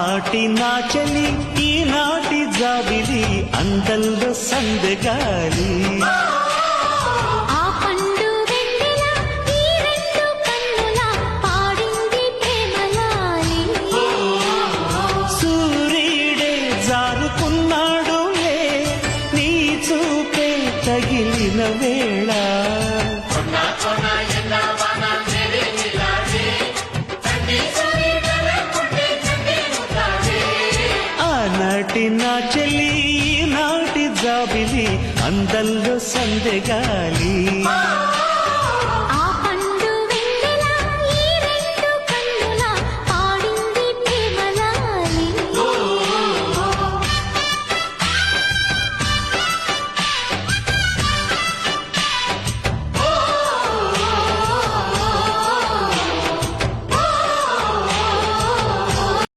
ఆనాటి నా చెలి ఈనాటి జాబిలి అందంలో సందగాలి తగిలిన వేళ ఆనాటి నా చెల్లి నాటి జాబిలి అందంలో సందెగాలి